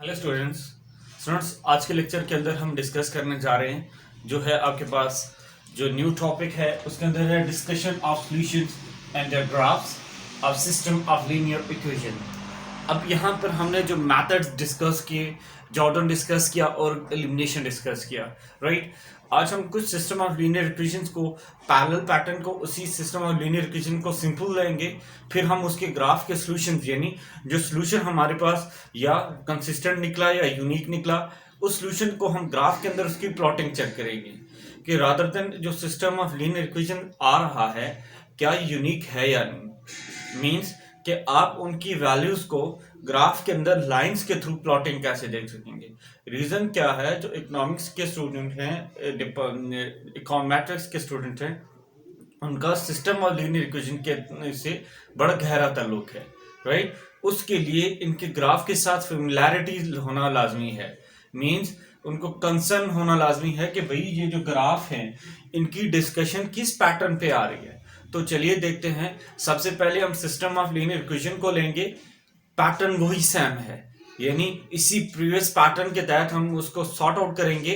Hello students आज के lecture के अंदर हम डिस्कस करने जा रहे हैं जो है आपके पास जो न्यू टॉपिक है उसके अंदर है discussion of solutions and their graphs of system of linear equation. अब यहाँ पर हमने जो मेथड्स डिस्कस किए, जॉर्डन डिस्कस किया और एलिमिनेशन डिस्कस किया, राइट। आज हम कुछ सिस्टम ऑफ लीनियर इक्वेशंस को, पैरेलल पैटर्न को, उसी सिस्टम ऑफ लीनियर इक्वेशन को सिंपल लेंगे, फिर हम उसके ग्राफ के सॉल्यूशंस यानी जो सॉल्यूशन हमारे पास या कंसिस्टेंट निकला या यूनिक निकला, उस सॉल्यूशन को हम ग्राफ के अंदर उसकी प्लॉटिंग चेक करेंगे कि रादर देन जो सिस्टम ऑफ लीनियर इक्वेशन आ रहा है क्या यूनिक है या नहीं। मीन्स कि आप उनकी वैल्यूज को ग्राफ के अंदर लाइंस के थ्रू प्लॉटिंग कैसे देख सकेंगे। रीजन क्या है, जो इकोनॉमिक्स के स्टूडेंट हैं, इकोनॉमेट्रिक्स के स्टूडेंट हैं, उनका सिस्टम और लीनियर इक्वेशन के से बड़ा गहरा ताल्लुक है, राइट। उसके लिए इनके ग्राफ के साथ फेमिलैरिटी होना लाजमी है। मींस उनको कंसर्न होना लाजमी है कि भाई ये जो ग्राफ हैं इनकी डिस्कशन किस पैटर्न पे आ रही है। तो चलिए देखते हैं। सबसे पहले हम सिस्टम ऑफ लीनियर इक्वेशन को लेंगे, पैटर्न वही सेम है, यानी इसी प्रीवियस पैटर्न के तहत हम उसको सॉर्ट आउट करेंगे।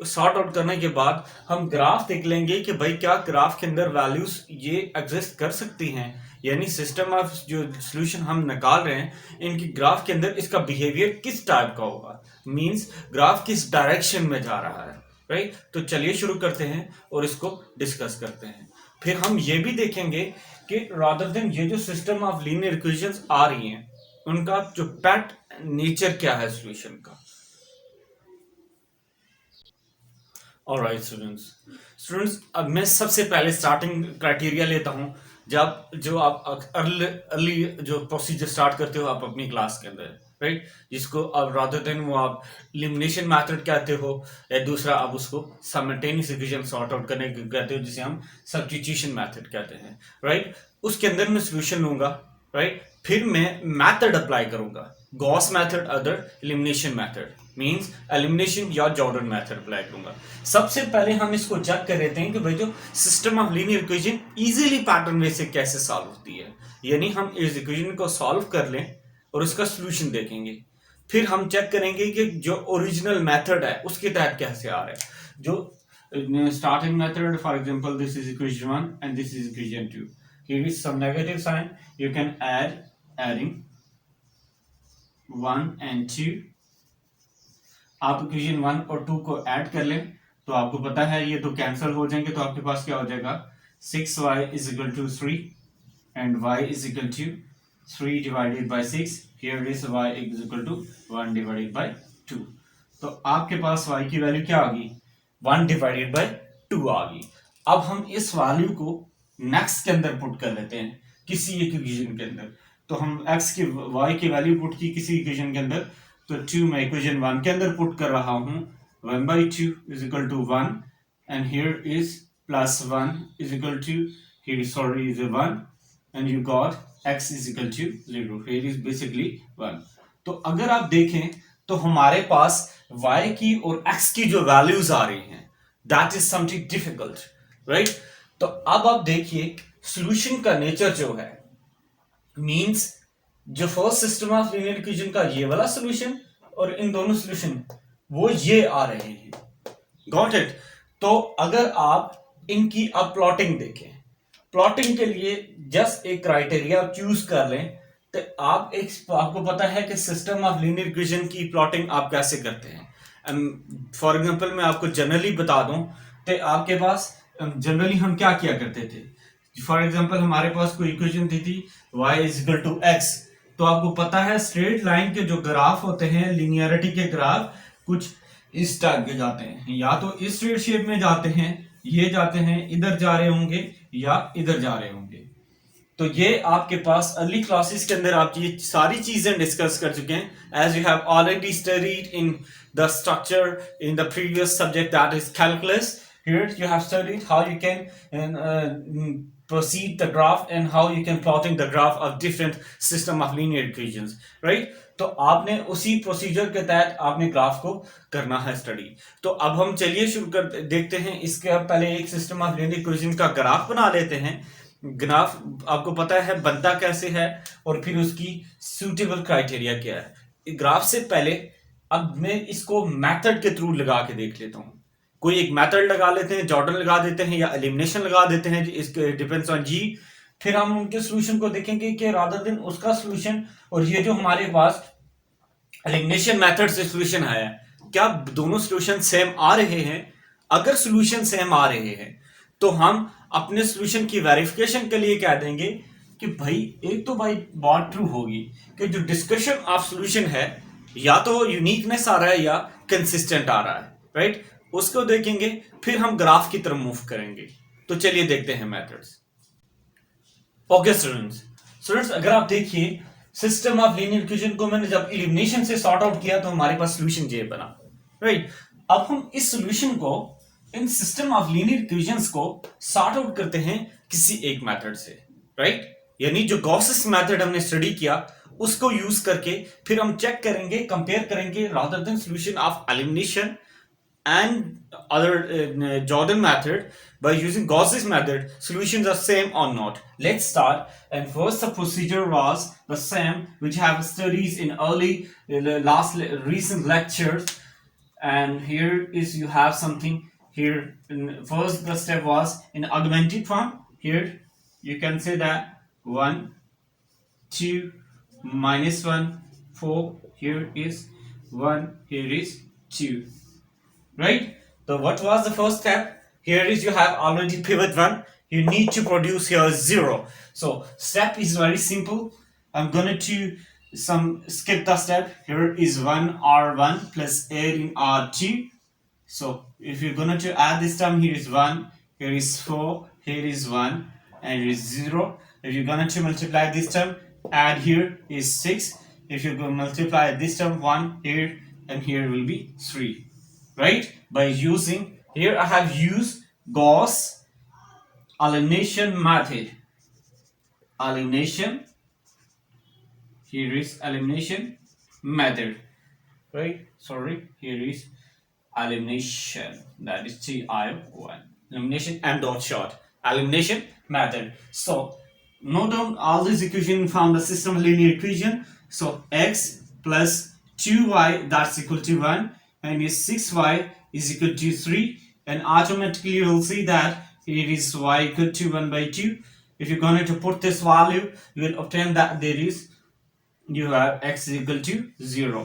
सॉर्ट आउट करने के बाद हम ग्राफ देख लेंगे कि भाई क्या ग्राफ के अंदर वैल्यूज ये एग्जिस्ट कर सकती हैं, यानी सिस्टम ऑफ जो सॉल्यूशन हम निकाल रहे हैं इनकी ग्राफ के अंदर इसका बिहेवियर किस टाइप का होगा, मींस ग्राफ किस डायरेक्शन में जा रहा है, राइट। तो चलिए शुरू करते हैं और इसको डिस्कस करते हैं। फिर हम ये भी देखेंगे कि रादर देन ये जो सिस्टम ऑफ लीनियर इक्वेशंस आ रही हैं उनका जो पैट नेचर क्या है सॉल्यूशन का। ऑलराइट स्टूडेंट्स अब मैं सबसे पहले स्टार्टिंग क्राइटेरिया लेता हूं। जब जो आप अर्ली जो प्रोसीजर स्टार्ट करते हो आप अपनी क्लास के अंदर, राइट, जिसको अब रादर देन वो आप एलिमिनेशन मेथड कहते हो या दूसरा आप उसको साइमल्टेनियस इक्वेशन सॉर्ट आउट करने को कहते हो जिसे हम सब्स्टिट्यूशन मेथड कहते हैं, राइट। उसके अंदर मैं सॉल्यूशन लूंगा, राइट। फिर मैं मेथड अप्लाई करूंगा, Gauss method other elimination method, means elimination या जॉर्डन मेथड अप्लाई करूंगा। सबसे पहले हम इसको चेक कर लेते हैं कि भाई जो system of linear equation easily pattern way से कैसे सॉल्व होती है, यानी हम इस इक्वेशन को सॉल्व कर लें और उसका सॉल्यूशन देखेंगे। फिर हम चेक करेंगे कि जो ओरिजिनल मेथड है उसके तहत कैसे आ रहा है। जो starting method, for example this is equation 1 and this is equation 2, here is some negative sign, you can adding 1 and 2। आप इक्वेशन 1 और 2 को ऐड कर लें तो आपको पता है ये तो कैंसिल हो जाएंगे, तो आपके पास क्या हो जाएगा 6y is equal to 3 and y is equal to 3 divided by 6, here is y is equal to 1 divided by 2। तो आपके पास y की वैल्यू क्या आ गई 1 divided by 2 आ गई। अब हम इस वैल्यू को नेक्स्ट के अंदर पुट कर लेते हैं किसी एक इक्वेशन के अंदर। तो हम x की y की वैल्यू पुट की किसी इक्वेशन के अंदर, तो 2 मैं इक्वेशन 1 के अंदर पुट कर रहा हूं, 1/2 is equal to 1 and here is plus 1 is equal to, here sorry is a 1 and you got x is equal to 0, here is basically 1। तो अगर आप देखें तो हमारे पास y की और x की जो वैल्यूज आ रही हैं that is something difficult, right। तो अब आप देखिए सॉल्यूशन का नेचर जो है, मींस जो first system of linear equation का ये वाला सॉल्यूशन और इन दोनों सॉल्यूशन वो ये आ रहे हैं, गॉट इट। तो अगर आप इनकी अब प्लॉटिंग देखें, प्लॉटिंग के लिए जस्ट एक क्राइटेरिया चूज कर लें, तो आपको पता है कि सिस्टम ऑफ लीनियर इक्वेशन की प्लॉटिंग आप कैसे करते हैं। फॉर एग्जांपल मैं आपको जनरली बता दूं तो आपके पास जनरली हम क्या किया करते थे। फॉर एग्जांपल हमारे पास कोई इक्वेशन थी y is equal to x, तो आपको पता है स्ट्रेट लाइन के जो ग्राफ होते हैं, लिनियरिटी के ग्राफ कुछ इस टाइप के जाते हैं, या तो इस स्ट्रेट शेप में जाते हैं, ये जाते हैं इधर जा रहे होंगे या इधर जा रहे होंगे। तो ये आपके पास अर्ली क्लासेस के अंदर आप ये सारी चीजें डिस्कस कर चुके हैं, as you have already studied in the structure in the previous subject that is calculus. Here you have studied how you can proceed the graph and how you can plotting the graph of different system of linear equations, right। तो आपने उसी procedure के तहत आपने graph को करना है study. तो अब हम चलिए शुरू कर देखते हैं। इसके पहले एक सिस्टम ऑफ लिनियर इक्वेशन का ग्राफ बना लेते हैं। ग्राफ आपको पता है बनता कैसे है और फिर उसकी सूटेबल क्राइटेरिया क्या है। ग्राफ से पहले अब मैं इसको मेथड के थ्रू लगा के देख लेता हूं। कोई एक मेथड लगा लेते हैं, जॉर्डन लगा देते हैं या एलिमिनेशन लगा देते हैं, इसके डिपेंड्स ऑन जी। फिर हम उनके सोल्यूशन को देखेंगे कि रादर देन उसका सोल्यूशन और ये जो हमारे पास एलिमिनेशन मेथड से सोल्यूशन आया है, क्या दोनों सोल्यूशन सेम आ रहे हैं? अगर सोल्यूशन सेम आ रहे हैं तो हम अपने सोल्यूशन की वेरिफिकेशन के लिए क्या देंगे कि भाई एक तो भाई बात ट्रू होगी कि जो डिस्कशन ऑफ सोल्यूशन है या तो यूनिकनेस आ रहा है या कंसिस्टेंट आ रहा है, राइट? उसको देखेंगे, फिर हम ग्राफ की तरफ मूव करेंगे। तो चलिए देखते हैं मेथड्स। ओके स्टूडेंट्स अगर आप देखिए सिस्टम ऑफ लीनियर इक्वेशन को मैंने जब एलिमिनेशन से सॉर्ट आउट किया तो हमारे पास सॉल्यूशन ये बना, राइट? अब हम इस सॉल्यूशन को इन सिस्टम ऑफ लीनियर इक्वेशंस को सॉर्ट आउट करते हैं किसी एक मेथड से, राइट? यानी जो गॉसेस मेथड हमने स्टडी किया उसको यूज करके फिर हम चेक करेंगे, कंपेयर करेंगे rather than solution of elimination and other Jordan method. By using Gauss's method, solutions are same or not. Let's start. And first, the procedure was the same, which have studies in early, recent lectures. And here is you have something here. First, the step was in augmented form. Here you can say that 1, 2, minus 1, 4. Here is 1. Here is 2. Right? So what was the first step? Here is you have already pivot 1. You need to produce here 0. So step is very simple. I'm gonna to skip the step. Here is 1 R1 plus 8 in R2. So if you're gonna to add this term, here is 1, here is 4, here is 1, and here is 0. If you're gonna to multiply this term, add here is 6. If you're gonna multiply this term, 1 here and here will be 3. Right? By using, here I have used Gauss elimination method. Elimination. Here is elimination method. Right? Sorry. Here is elimination. That is TI1. Elimination and dot short. Elimination method. So note down all these equations from the system linear equation. So x plus 2y that's equal to 1. And is 6y is equal to 3, and automatically you will see that it is y equal to 1 by 2. If you're going to put this value, you will obtain that there is you have x is equal to 0.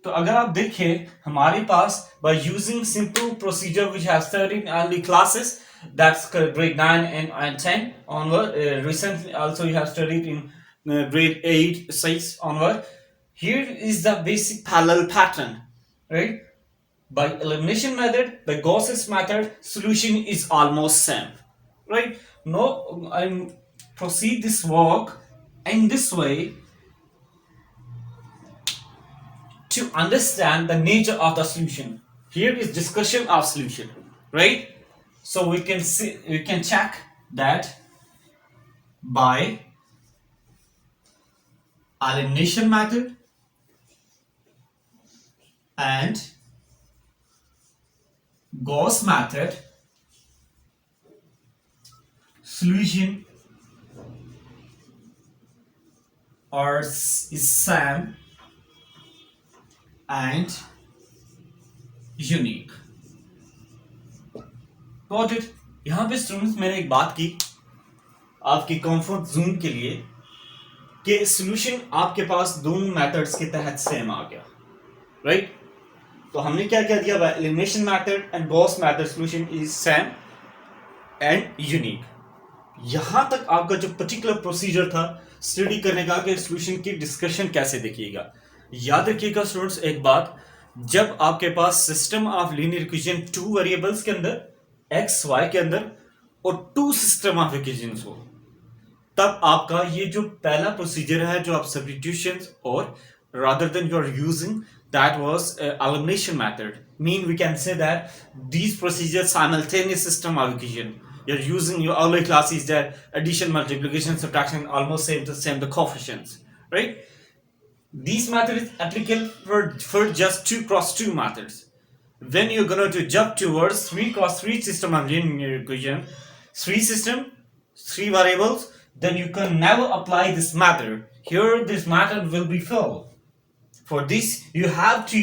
तो अगर आप देखें हमारे पास by using simple procedure which has studied in early classes, that's grade 9 and 10 onward, recently also you have studied in grade 8 6 onward. Here is the basic parallel pattern, right? By elimination method, by Gauss's method, solution is almost same, right? Now I proceed this work in this way to understand the nature of the solution. Here is discussion of solution, right? So we can see, we can check that by elimination method and Gauss method, solution is same and unique. Got it? यहाँ पे students मैंने एक बात की आपकी comfort zone के लिए कि सॉल्यूशन आपके पास दोनों मेथड्स के तहत सेम आ गया, राइट? तो हमने क्या क्या दिया? Elimination method and Gauss method solution is same and unique. यहां तक आपका जो पर्टिकुलर प्रोसीजर था स्टडी करने का कि सॉल्यूशन की डिस्कशन कैसे देखिएगा। याद रखिएगा स्टूडेंट्स एक बात, जब आपके पास system of linear equation 2 variables के अंदर एक्स वाई के अंदर और 2 सिस्टम ऑफ इक्वेशंस हो, तब आपका ये जो पहला प्रोसीजर है जो आप सब्स्टिट्यूशन और rather than you are using that was elimination method, mean we can say that these procedures simultaneous system of equation. You're using your early classes that addition, multiplication, subtraction almost same the coefficients, right? These methods is applicable for just 2 cross 2 methods. When you're going to jump towards 3 cross 3 system of linear equation, 3 system, 3 variables, then you can never apply this method. Here this method will be failed. For this, you have to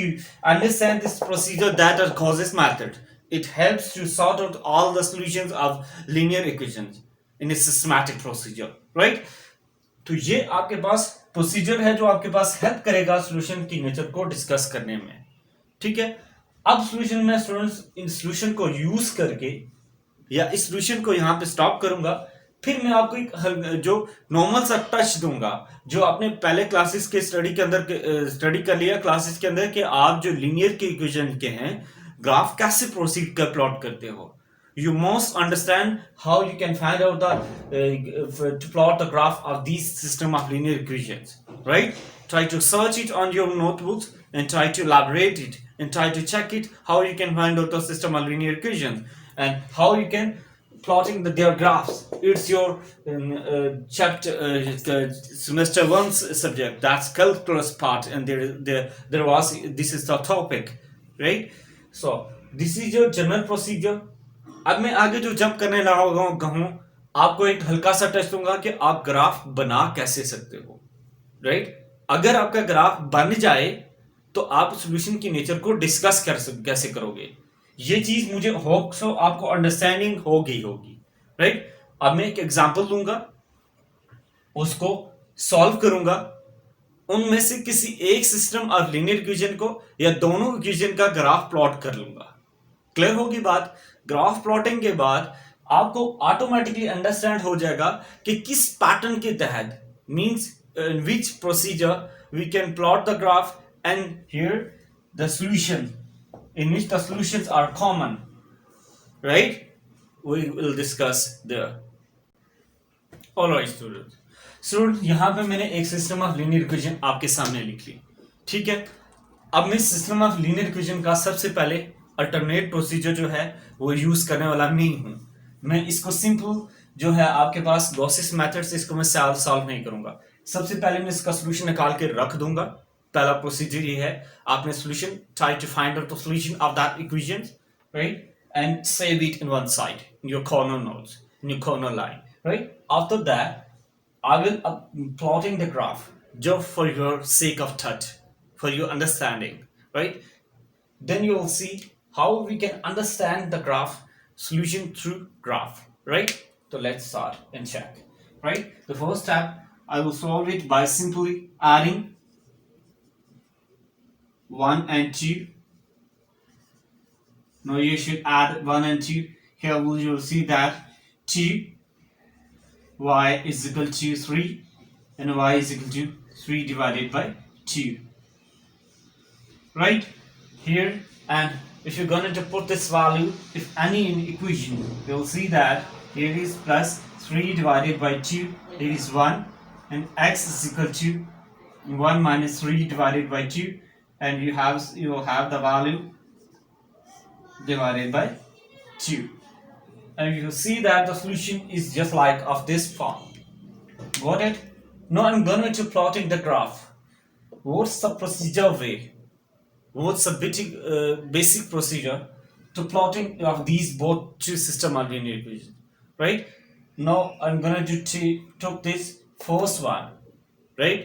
understand this procedure that are causes method. It helps to sort out all the solutions of linear equations in a systematic procedure, right? तो ये आपके पास procedure है जो आपके पास help करेगा solution की nature को discuss करने में, ठीक है। अब सॉल्यूशन में स्टूडेंट्स इन सॉल्यूशन को यूज करके या इस सॉल्यूशन को यहाँ पे स्टॉप करूंगा, फिर मैं आपको एक जो नॉर्मल सा टच दूंगा जो आपने पहले क्लासेस के स्टडी के अंदर स्टडी कर लिया क्लासेस के अंदर कि आप जो लीनियर के इक्वेशन के हैं ग्राफ कैसे प्रोसीड कर प्लॉट करते हो. You must understand how you can find out to plot the graph of these system of linear equations, right? Try to search it on your notebooks and try to elaborate it and try to check it how you can find out the system of linear equations and how you can plotting their graphs. It's your semester 1 subject, that's calculus part, and there was this is the topic, right? So this is your general procedure. अब मैं आगे जो jump करने लगा हूं आपको एक हल्का सा टच दूंगा कि आप ग्राफ बना कैसे सकते हो, राइट? अगर आपका ग्राफ बन जाए तो आप सॉल्यूशन की नेचर को डिस्कस कैसे करोगे, ये चीज मुझे होप सो आपको अंडरस्टैंडिंग हो गई होगी, राइट? अब मैं एक एग्जांपल दूंगा, उसको सॉल्व करूंगा, उनमें से किसी एक सिस्टम ऑफ लीनियर इक्वेशन को या दोनों इक्वेशन का ग्राफ प्लॉट कर लूंगा. क्लियर होगी बात? ग्राफ प्लॉटिंग के बाद आपको ऑटोमेटिकली अंडरस्टैंड हो जाएगा कि किस पैटर्न के तहत means in which procedure we can plot the graph and here the solution in which the solutions are common, right? We will discuss there. Alright student, यहां पे मैंने एक सिस्टम ऑफ लीनियर इक्वेशन आपके सामने लिख ली, ठीक है. अब मैं सिस्टम ऑफ लीनियर इक्वेशन का सबसे पहले अल्टरनेट प्रोसीजर जो है वो यूज करने वाला नहीं हूं. मैं इसको सिंपल जो है आपके पास गॉसिस मेथड से इसको मैं सॉल्व नहीं करूंगा. सबसे पहले मैं इसका सॉल्यूशन निकाल के रख दूंगा. पहला प्रोसीजर ये है, आपने solution try to find out the solution of that equation, right, and save it in one side in your corner notes, in your corner line, right? After that I will plotting the graph just for your sake of touch, for your understanding, right? Then you will see how we can understand the graph solution through graph, right? So let's start and check, right? The first step, I will solve it by simply adding 1 and 2. Now you should add 1 and 2. Here you will see that 2y is equal to 3 and y is equal to 3 divided by 2, right? Here, and if you're going to put this value, if any in equation, you'll see that here is plus 3 divided by 2, it is 1, and x is equal to 1 minus 3 divided by 2, and you will have the value divided by 2, and you see that the solution is just like of this form. Got it? Now I'm going to plotting the graph. What's the procedure way? What's the basic procedure to plotting of these both two system of linear equations, right? Now I'm going to take this first one, right?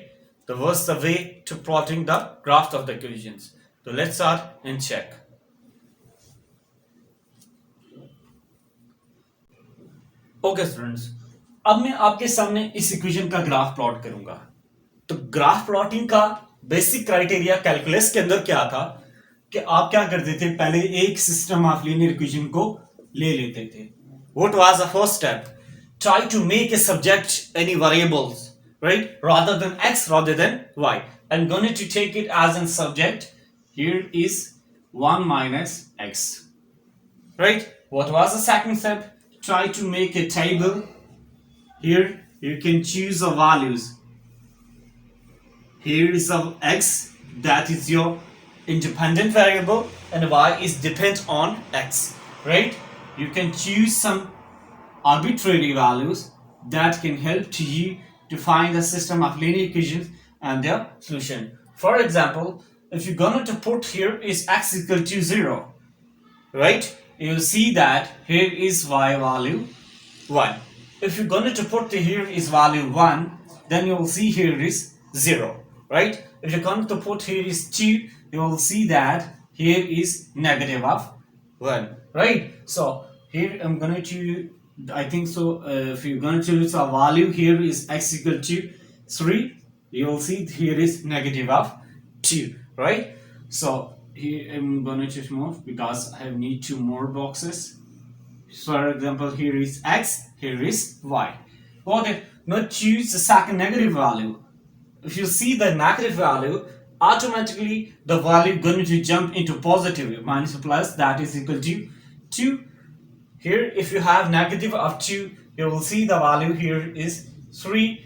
What's the way to plotting the graph of the equations? So let's start and check. Okay students, अब मैं आपके सामने इस equation का graph plot करूंगा. तो graph plotting का basic criteria calculus के अंदर क्या था कि आप क्या करते थे, पहले एक सिस्टम ऑफ लीनियर इक्वेशन को ले लेते थे. What was the first step? Try to make a subject any variables, right, rather than x rather than y. I'm going to take it as a subject. Here is 1 minus x, right? What was the second step? Try to make a table. Here you can choose the values. Here is of x, that is your independent variable, and y is depend on x, right? You can choose some arbitrary values that can help to you to find the system of linear equations and their solution. For example, if you're going to put here is x equal to 0, right? You'll see that here is y value 1. If you're going to put here is value 1, then you will see here is 0. right? If you're going to put here is 2, you will see that here is negative of 1, right? So here I'm going to, I think so, if you're going to choose a value, here is x equal to 3, you will see here is negative of 2, right? So here I'm going to choose more because I need 2 more boxes. So for example, here is x, here is y. Okay, now choose the second negative value. If you see the negative value, automatically the value going to jump into positive, minus or plus, that is equal to 2. Here if you have negative of 2, you will see the value here is 3.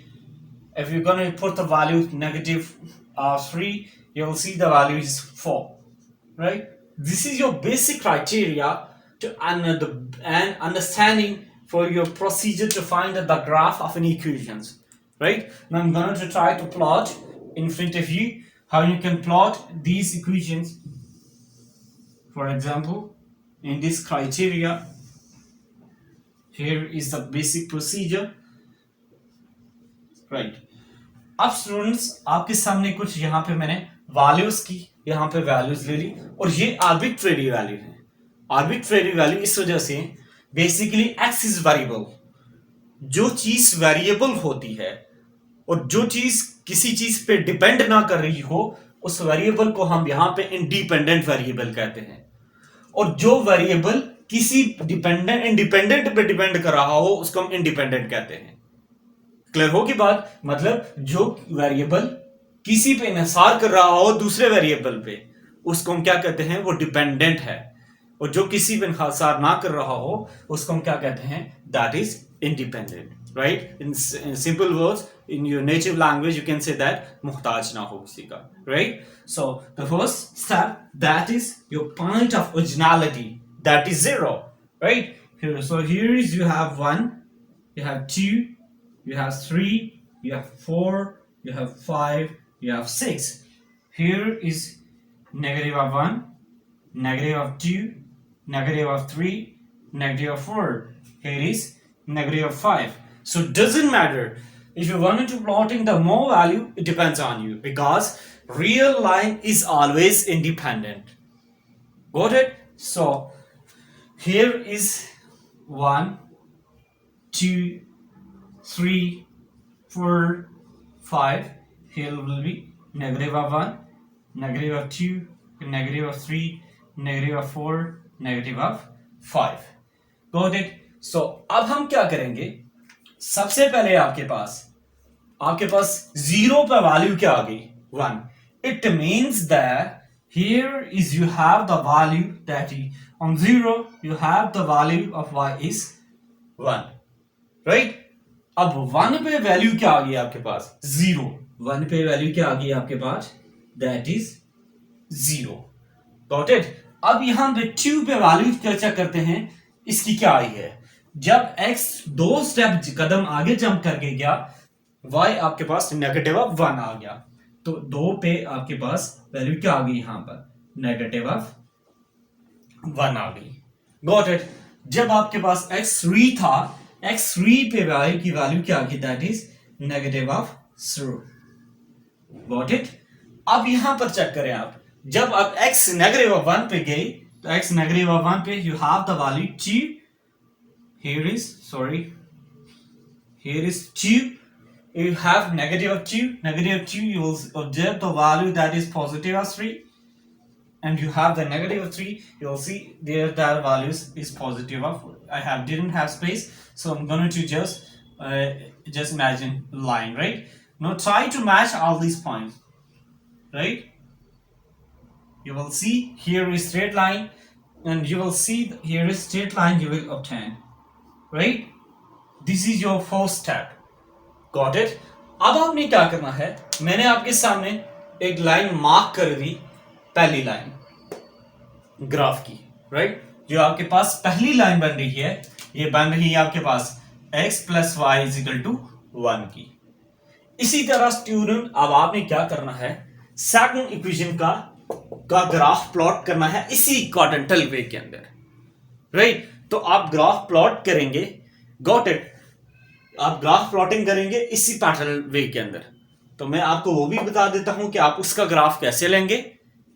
If you're going to put the value negative 3, you will see the value is 4, right? This is your basic criteria to and understanding for your procedure to find the graph of an equations, right? Now I'm going to try to plot in front of you how you can plot these equations. For example, in this criteria, here is the basic procedure, right? अब students आपके सामने कुछ यहाँ पे मैंने values की यहाँ पे वैल्यूज ले ली और ये आर्बिट्रेरी वैल्यू है. आर्बिट्रेरी वैल्यू इस वजह से बेसिकली एक्स इज वेरिएबल. जो चीज वेरिएबल होती है और जो चीज किसी चीज पे डिपेंड ना कर रही हो उस वेरिएबल को हम यहाँ पे इंडिपेंडेंट वेरिएबल कहते हैं. और जो वेरिएबल किसी इंडिपेंडेंट पे डिपेंड कर रहा हो उसको हम इंडिपेंडेंट कहते हैं. क्लियर हो की बात? मतलब जो वेरिएबल किसी पे इंहिसार कर रहा हो दूसरे वेरिएबल पे उसको हम क्या कहते हैं? वो डिपेंडेंट है. और जो किसी पे इंहिसार ना कर रहा हो उसको हम क्या कहते हैं? That is independent, right? In simple words, in your native language you can say that मुहताज ना हो किसी का, right? So the first step, that is your point of originality, that is 0, right? Here, so here is you have 1, you have 2, you have 3, you have 4, you have 5, you have 6. Here is negative of 1, negative of 2, negative of 3, negative of 4. Here is negative of 5. So it doesn't matter if you wanted to plotting the more value, it depends on you because real line is always independent. Got it? So here is 1, 2, 3, 4, 5. Here will be negative of 1, negative of 2, negative of 3, negative of 4, negative of 5. Got it? So अब हम क्या करेंगे? सबसे पहले आपके पास 0 पे value क्या आ गई? 1. It means that here is you have the value that on 0 you have the value of y is 1, right? अब 1 पे वैल्यू क्या आ गई आपके पास? 0. 1 पे वैल्यू क्या आ गई आपके पास? That is 0. Got it? अब यहां पे 2 पे वैल्यू चर्चा करते हैं. इसकी क्या आई है? जब x 2 स्टेप कदम आगे जंप करके गया, y आपके पास नेगेटिव ऑफ 1 आ गया. तो 2 पे आपके पास वैल्यू क्या आ गई? यहां पर नेगेटिव ऑफ 1 आ गई. Got it? जब आपके पास x3 था, x3 पे y की वैल्यू क्या आ गई? That is negative of 0. Got it? अब यहां पर चेक करें आप, जब अब x नेगेटिव ऑफ 1 पे गई तो x नेगेटिव ऑफ 1 पे you have the value 2. Here is 2. You have negative of 2. Negative of 2, you will observe the value that is positive of 3. And you have the negative of 3. You will see there that values is positive of. Didn't have space, so I'm going to just imagine line, right? Now try to match all these points, right? You will see here is straight line, and you will see here is straight line you will obtain. Right? This is your first step. Got it? अब आपने क्या करना है? मैंने आपके सामने एक line mark कर दी, पहली लाइन ग्राफ की, राइट? जो आपके पास पहली लाइन बन रही है, ये बन रही है आपके पास x plus y is equal to 1 की. इसी तरह स्टूडेंट अब आपने क्या करना है? सेकंड इक्वेशन का ग्राफ प्लॉट करना है इसी क्वाड्रेंटल वे के अंदर, राइट? तो आप ग्राफ प्लॉट करेंगे. Got it? आप ग्राफ प्लॉटिंग करेंगे इसी पैटर्न वे के अंदर. तो मैं आपको वो भी बता देता हूं कि आप उसका ग्राफ कैसे लेंगे,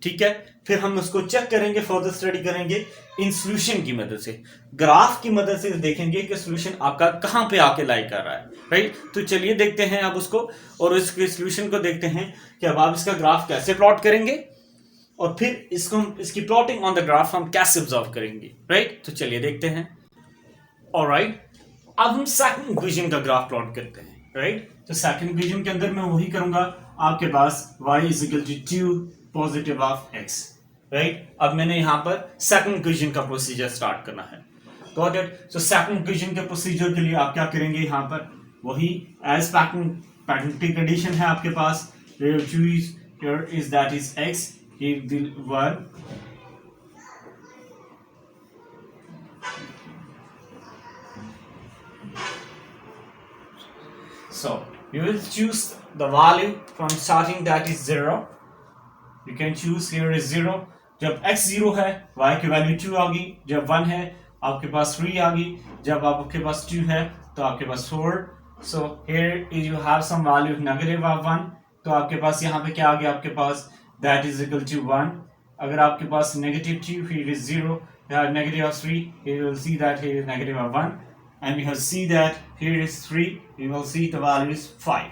ठीक है। फिर हम उसको चेक करेंगे, फर्दर स्टडी करेंगे इन सॉल्यूशन की मदद से, ग्राफ की मदद से देखेंगे कि सॉल्यूशन आपका कहां पे आके लाई कर रहा है, राइट। तो चलिए देखते हैं अब उसको, और इसके सॉल्यूशन को देखते हैं कि अब आप इसका ग्राफ कैसे प्लॉट करेंगे और फिर इसको इसकी प्लॉटिंग ऑन द ग्राफ हम कैसे ऑब्जर्व करेंगे, राइट। तो चलिए देखते हैं। ऑलराइट, अब हम सेकंड इक्वेशन का ग्राफ प्लॉट करते हैं, राइट। तो सेकंड इक्वेशन के अंदर मैं वही करूंगा, आपके पास y is equal to 2 positive of x, right. अब मैंने यहां पर सेकंड इक्वेशन का प्रोसीजर स्टार्ट करना है, got it. So second equation के प्रोसीजर के लिए आप क्या करेंगे, यहां पर वही एज पैरेंटल कंडीशन है आपके पास, here is that is x, he will 1 so you will choose the value from starting that is 0. You can choose here is 0. जब x 0 है y की वैल्यू 2 आ गई, जब 1 है आपके पास 3 आ गई, जब आपके पास 2 है तो आपके पास 4. So here is you have some value negative of 1, तो आपके पास यहाँ पे क्या आ गया, आपके पास that is equal to 1. अगर आपके पास negative 2, here is 0, negative of 3, here you will see that here is negative of 1, and you will see that here is 3, you will see the value is 5,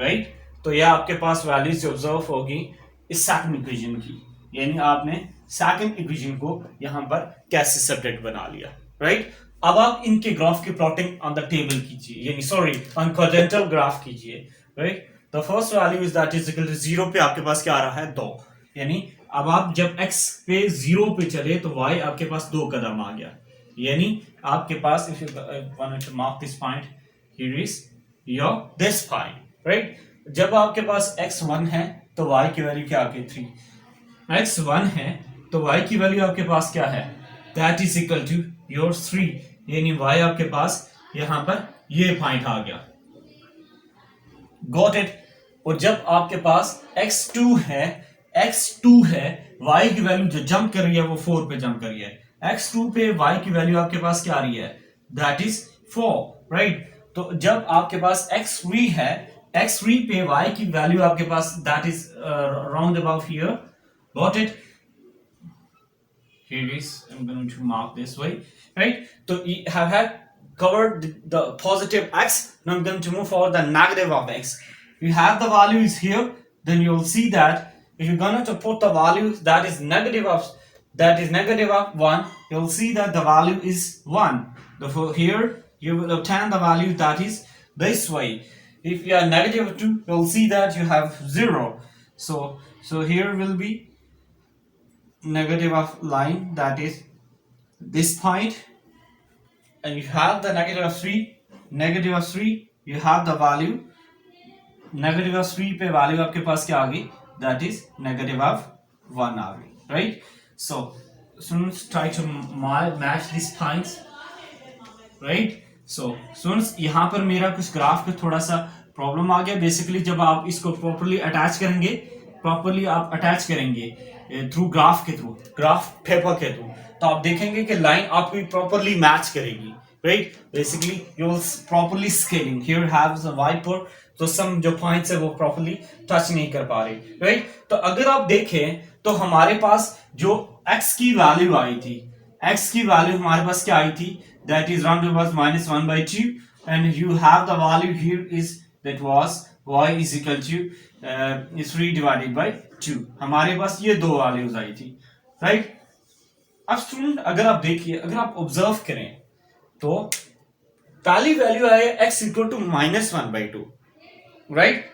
right. तो यह आपके पास values observe होगी इस second equation की, यानी आपने second equation को यहां पर कैसे सब्जेक्ट बना लिया, राइट। अब आप इनके ग्राफ की प्लॉटिंग ऑन द टेबल कीजिए, यानी सॉरी ऑन क्वाड्रेंटल ग्राफ कीजिए, right. The first value is that is equal to 0 पे आपके पास क्या आ रहा है 2, यानी अब आप जब x पे 0 पे चले तो y आपके पास 2 कदम आ गया, यानी आपके पास if you want to mark this point, here is your this point, right. जब आपके पास x 1 है तो y की वैल्यू क्या आ गई 3, x 1 है तो y की वैल्यू आपके पास क्या है, that is equal to your 3, यानी y आपके पास यहां पर ये पॉइंट आ गया, got it। और जब आपके पास x2 है y की वैल्यू जो जंप कर रही है वो 4 पे जंप कर रही है, x2 पे y की वैल्यू आपके पास क्या आ रही है, that is 4, राइट। तो जब आपके पास x3 है, x3 पे y की वैल्यू आपके पास that is round about here, got it। Here is, I'm going to mark this way, right. So you have had covered the positive x, now I'm going to move forward the negative of x. You have the values here, then you'll see that if you're going to put the value that is negative of 1, you'll see that the value is 1. Therefore here you will obtain the value that is this way. If you are negative 2, you'll see that you have 0. So here will be negative of line that is this point, and you have the negative of 3, you have the value negative of 3 पे value आपके पास क्या आ गई, that is negative of 1 आ गई, right. So students try to match these points, right. So students यहाँ पर मेरा कुछ graph पे थोड़ा सा प्रॉब्लम आ गया, बेसिकली जब आप इसको प्रॉपर्ली अटैच करेंगे थ्रू ग्राफ पेपर के थ्रू, तो आप देखेंगे कि लाइन आपकी प्रॉपर्ली मैच करेगी, right. Basically you will properly scaling, here have the wiper, तो सम जो पॉइंट्स है वो प्रॉपर्ली टच नहीं कर पा रही, राइट। तो अगर आप देखें तो हमारे पास जो x की वैल्यू आई थी, x की वैल्यू हमारे पास क्या आई थी, that is round about -1/2, and you have the value here is that was y is equal to 3 divided by 2, हमारे पास ये दो वैल्यूज आई थी, राइट। अब स्टूडेंट अगर आप देखिए, अगर आप ऑब्जर्व करें तो पहली वैल्यू आई है x इक्वल टू -1/2, राइट।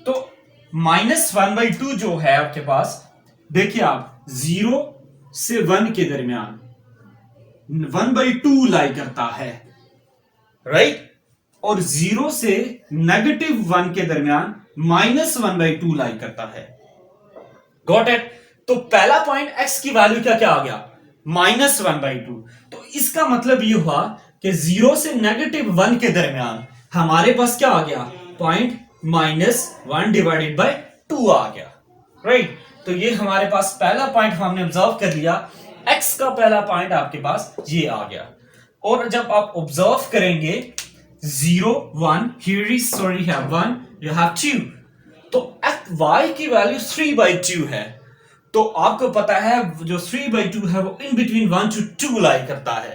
तो -1/2 जो है आपके पास, देखिए आप 0 से 1 के दरमियान 1/2 लाई करता है, राइट। और 0 से -1 के दरमियान -1/2 लाई करता है, गॉट इट। तो पहला पॉइंट x की वैल्यू क्या आ गया, -1/2। तो इसका मतलब ये हुआ कि 0 से -1 के दरमियान हमारे पास क्या आ गया, पॉइंट -1/2 आ गया, राइट। तो ये हमारे पास पहला पॉइंट हमने ऑब्जर्व कर लिया, x का पहला पॉइंट आपके पास ये आ गया। और जब आप ऑब्जर्व करेंगे 0 1, here is sorry have 1, you have 2, तो तो y की वैल्यू 3/2 है, तो आपको पता है जो 3/2 है वो इन बिटवीन 1 to 2 लाई करता है।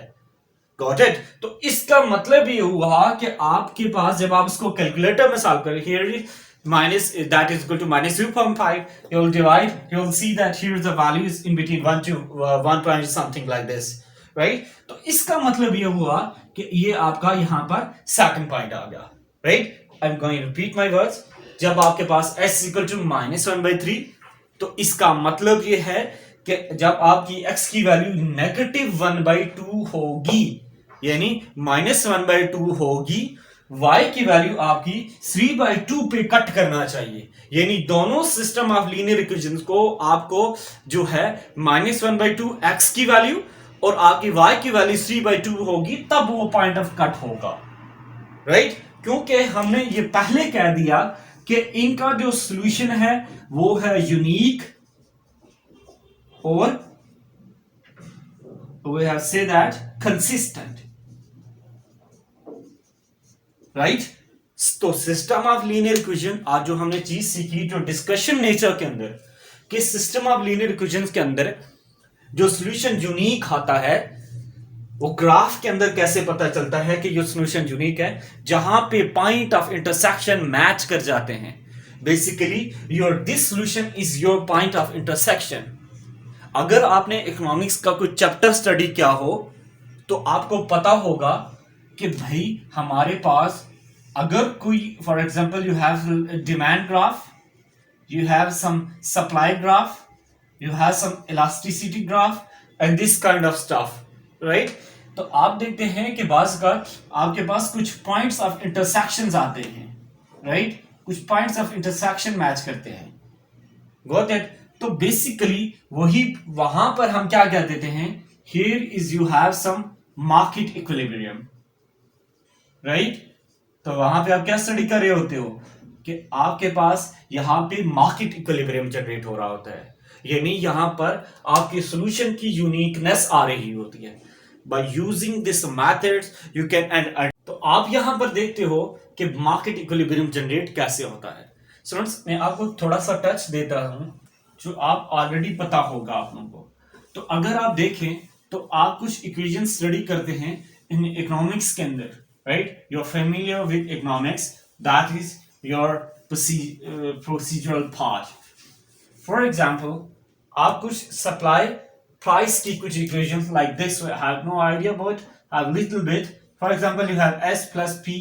Got it? तो इसका मतलब ये हुआ कि आपके पास जब आप इसको कैलकुलेटर में सॉल्व करें, here is minus that is equal to minus 2.5, you will divide, you will see that here the value is in between 1 to 1 point something like this, right? तो इसका मतलब ये हुआ कि ये आपका यहां पर सेकंड पॉइंट आ गया, right? I'm going to repeat my words. जब आपके पास s equal to -1/3, तो इसका मतलब ये है कि जब आपकी x की वैल्यू -1/2 होगी, यानी -1/2 होगी, y की वैल्यू आपकी 3/2 पे कट करना चाहिए, यानी दोनों सिस्टम ऑफ लीनियर इक्वेशंस को आपको जो है -1/2 x की वैल्यू और आपकी y की वैल्यू 3/2 होगी, तब वो पॉइंट ऑफ कट होगा, राइट? क्योंकि हमने ये पहले कह दिया कि इनका जो सॉल्यूशन है वो है यूनिक, और we have said that consistent, right? तो सिस्टम ऑफ लीनियर इक्वेशन, आज जो हमने चीज सीखी जो डिस्कशन नेचर के अंदर, कि सिस्टम ऑफ लीनियर इक्वेशंस के अंदर जो सॉल्यूशन यूनिक आता है वो ग्राफ के अंदर कैसे पता चलता है कि ये सॉल्यूशन यूनिक है, जहां पे पॉइंट ऑफ इंटरसेक्शन मैच कर जाते हैं। Basically your this solution is your point of intersection. अगर आपने इकोनॉमिक्स का कोई चैप्टर स्टडी किया हो तो आपको पता होगा कि भाई हमारे पास अगर कोई, for example you have demand graph, you have some supply graph, you have some elasticity graph and this kind of stuff, right? तो आप देखते हैं कि बाज़ का आपके पास कुछ पॉइंट्स ऑफ इंटरसेक्शंस आते हैं, राइट? कुछ पॉइंट्स ऑफ इंटरसेक्शन मैच करते हैं, गॉट इट? तो बेसिकली वही वहां पर हम क्या कह देते हैं, here is you have some market equilibrium, right? तो वहां पे आप क्या स्टडी कर रहे होते हो कि आपके पास यहां पे मार्केट इक्विलिब्रियम जनरेट हो रहा होता है, यानी यहां पर आपके सॉल्यूशन की यूनिकनेस आ रही होती है। By using this methods you can and, तो आप यहां पर देखते हो कि मार्केट इक्विलिब्रियम जनरेट कैसे होता है। स्टूडेंट्स, मैं आपको थोड़ा सा टच देता हूं जो आप ऑलरेडी पता होगा आप लोगों को। तो अगर आप देखें तो आप कुछ इक्वेशन स्टडी करते हैं इन इकोनॉमिक्स के अंदर, right? You are familiar with economics, that is your procedural part. For example, आप कुछ supply price की कुछ equations like this, I have no idea but have little bit. For example, you have S plus P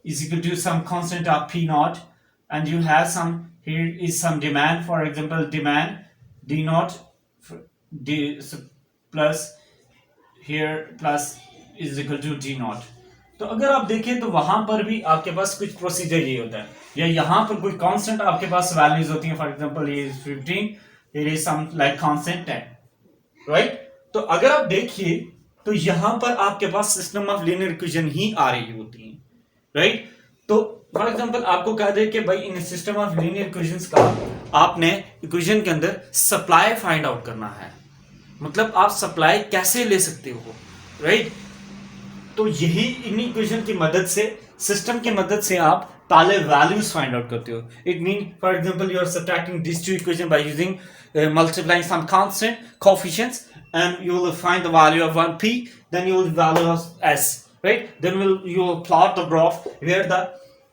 is equal to some constant of P naught, and you have some, here is some demand, for example, demand D naught D plus here plus is equal to D naught. तो अगर आप देखें तो वहां पर भी आपके पास कुछ प्रोसीजर ये होता है, या यहां पर कोई कांस्टेंट आपके पास वैल्यूज होती हैं, फॉर एग्जांपल ये 15, ये सम लाइक कांस्टेंट 10, राइट? तो अगर आप देखिए तो यहां पर आपके पास सिस्टम ऑफ लीनियर इक्वेशन ही आ रही होती हैं, राइट? तो फॉर एग्जांपल आपको कह दे कि भाई इन सिस्टम ऑफ लीनियर इक्वेशंस का आपने इक्वेशन के अंदर सप्लाई फाइंड आउट करना है, मतलब आप सप्लाई कैसे ले सकते हो, राइट? तो यही इन इक्वेशन की मदद से, सिस्टम की मदद से आप पहले वैल्यूज फाइंड आउट करते हो। It mean for example you are subtracting this two equation by using multiplying some constant coefficients and you will find the value of 1p, then you will value of s, right? Then you will plot the graph where the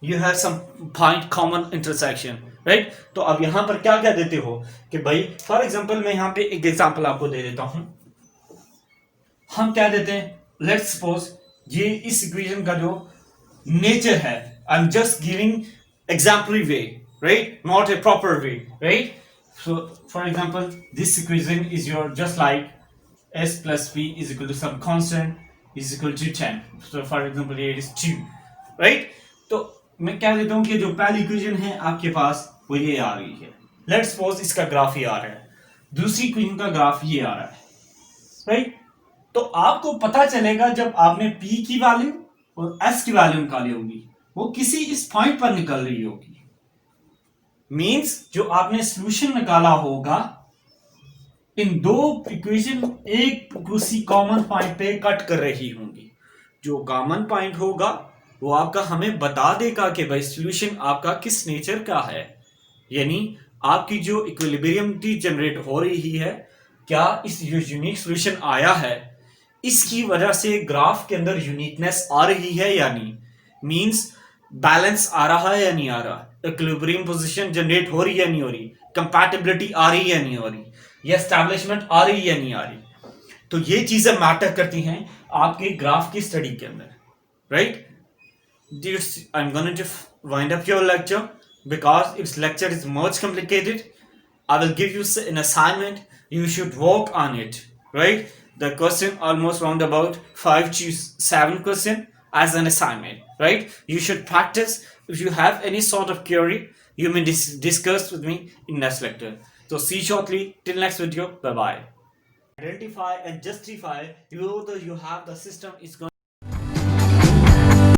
you have some point common intersection, right? तो अब यहां पर क्या कह देते हो कि भाई फॉर एग्जांपल मैं यहां पे एक एग्जांपल आपको दे देता हूं। हम क्या देते हैं, लेट्स सपोज ये इस इक्वेशन का जो नेचर है, I am just giving exemplary way, right? Not a proper way, right? So for example this equation is your just like s plus p is equal to some constant is equal to 10. So for example here is 2, right? तो मैं क्या देता हूं कि जो पहली equation है आपके पास वो ये आ रही है, लेट्स सपोज इसका ग्राफ ये आ रहा है, दूसरी इक्वेशन का ग्राफ ये आ रहा है, राइट? तो आपको पता चलेगा जब आपने p की वैल्यू और s की वैल्यू निकाली होगी, वो किसी इस पॉइंट पर निकल रही होगी, मींस जो आपने सॉल्यूशन निकाला होगा इन दो इक्वेशन एक किसी कॉमन पॉइंट पे कट कर रही होंगी। जो कॉमन पॉइंट होगा वो आपका हमें बता देगा कि भाई सॉल्यूशन आपका किस नेचर का है, यानी आपकी जो इक्विलिब्रियमिटी जनरेट हो रही है, क्या इस जो यूनिक सॉल्यूशन आया है इसकी वजह से ग्राफ के अंदर यूनिकनेस आ रही है या नहीं, मींस बैलेंस आ रहा है या नहीं आ रहा, इक्विलिब्रियम पोजीशन जनरेट हो रही है नहीं हो रही, कंपैटिबिलिटी आ रही है नहीं हो रही, या एस्टैब्लिशमेंट आ रही है नहीं आ रही। तो ये चीजें मैटर करती हैं आपके ग्राफ की स्टडी के अंदर, right? I'm going to wind up your lecture because its lecture is much complicated. I will give you an assignment. You should work on it, right? The question almost round about 5 to 7 question as an assignment, right? You should practice. If you have any sort of query, you may discuss with me in next lecture. So see you shortly. Till next video. Bye bye. Identify and justify whether you have the system is going